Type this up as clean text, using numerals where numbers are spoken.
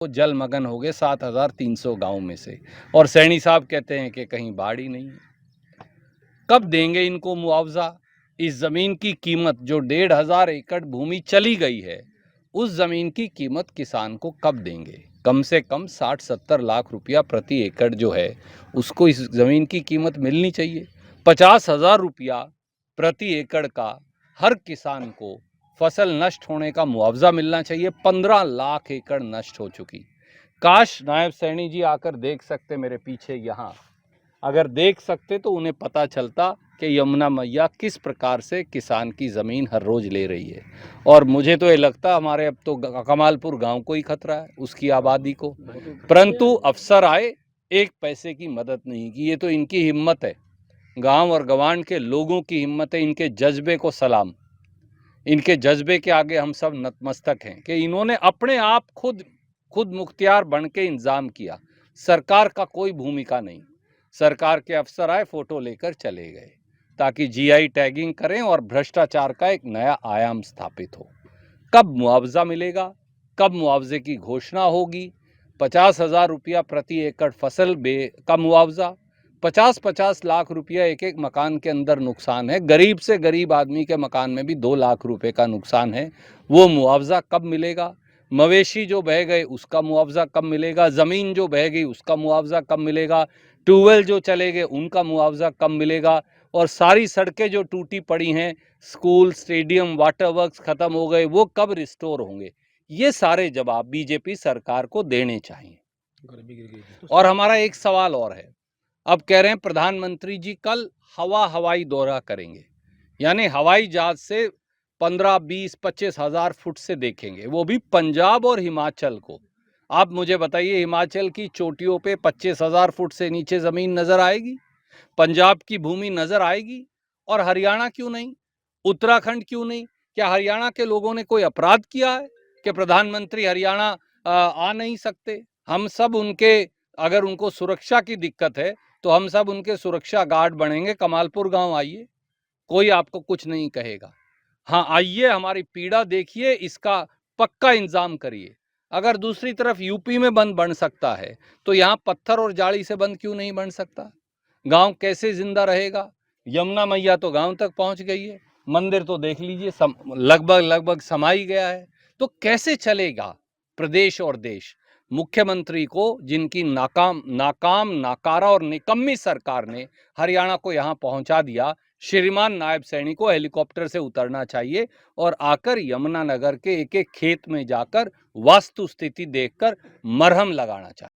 वो जलमग्न हो गए 7,300 गांव में से, और सैनी साहब कहते हैं कि कहीं बाढ़ ही नहीं है। कब देंगे इनको मुआवजा? इस जमीन की कीमत जो 1,500 एकड़ भूमि चली गई है, उस जमीन की कीमत किसान को कब देंगे? कम से कम 60-70 लाख रुपया प्रति एकड़ जो है, उसको इस जमीन की कीमत मिलनी चाहिए। 50,000 रुपया प्रति एकड़ का हर किसान को फसल नष्ट होने का मुआवजा मिलना चाहिए। 15 लाख एकड़ नष्ट हो चुकी। काश नायब सैनी जी आकर देख सकते मेरे पीछे यहाँ, अगर देख सकते तो उन्हें पता चलता कि यमुना मैया किस प्रकार से किसान की ज़मीन हर रोज़ ले रही है। और मुझे तो ये लगता हमारे अब तो कमालपुर गांव को ही खतरा है, उसकी आबादी को। परंतु अफसर आए, एक पैसे की मदद नहीं की। ये तो इनकी हिम्मत है, गांव और गवांड के लोगों की हिम्मत है। इनके जज्बे को सलाम। इनके जज्बे के आगे हम सब नतमस्तक हैं कि इन्होंने अपने आप खुद मुख्तियार बन के इंतजाम किया। सरकार का कोई भूमिका नहीं। सरकार के अफसर आए, फोटो लेकर चले गए ताकि जीआई टैगिंग करें और भ्रष्टाचार का एक नया आयाम स्थापित हो। कब मुआवजा मिलेगा? कब मुआवजे की घोषणा होगी? 50,000 रुपया प्रति एकड़ फसल का मुआवजा, 50-50 लाख रुपया एक एक मकान के अंदर नुकसान है। गरीब से गरीब आदमी के मकान में भी 2 लाख रुपए का नुकसान है। वो मुआवजा कब मिलेगा? मवेशी जो बह गए उसका मुआवजा कब मिलेगा? ज़मीन जो बह गई उसका मुआवजा कब मिलेगा? ट्यूबवेल जो चले गए उनका मुआवजा कब मिलेगा? और सारी सड़कें जो टूटी पड़ी हैं, स्कूल, स्टेडियम, वाटर वर्क्स ख़त्म हो गए, वो कब रिस्टोर होंगे? ये सारे जवाब बीजेपी सरकार को देने चाहिए। और हमारा एक सवाल और है। अब कह रहे हैं प्रधानमंत्री जी कल हवाई दौरा करेंगे, यानी हवाई जहाज से 15, 20, 25 हजार फुट से देखेंगे, वो भी पंजाब और हिमाचल को। आप मुझे बताइए, हिमाचल की चोटियों पे 25,000 फुट से नीचे ज़मीन नज़र आएगी? पंजाब की भूमि नज़र आएगी? और हरियाणा क्यों नहीं? उत्तराखंड क्यों नहीं? क्या हरियाणा के लोगों ने कोई अपराध किया है कि प्रधानमंत्री हरियाणा आ नहीं सकते? हम सब उनके, अगर उनको सुरक्षा की दिक्कत है तो हम सब उनके सुरक्षा गार्ड बनेंगे। कमालपुर गांव आइए, कोई आपको कुछ नहीं कहेगा। हाँ, आइए, हमारी पीड़ा देखिए, इसका पक्का इंतजाम करिए। अगर दूसरी तरफ यूपी में बंद बन सकता है तो यहाँ पत्थर और जाली से बंद क्यों नहीं बन सकता? गांव कैसे जिंदा रहेगा? यमुना मैया तो गांव तक पहुंच गई है, मंदिर तो देख लीजिए लगभग समा ही गया है। तो कैसे चलेगा प्रदेश और देश? मुख्यमंत्री को, जिनकी नाकारा और निकम्मी सरकार ने हरियाणा को यहाँ पहुंचा दिया, श्रीमान नायब सैनी को हेलीकॉप्टर से उतरना चाहिए और आकर यमुनानगर के एक एक खेत में जाकर वास्तु स्थिति देखकर मरहम लगाना चाहिए।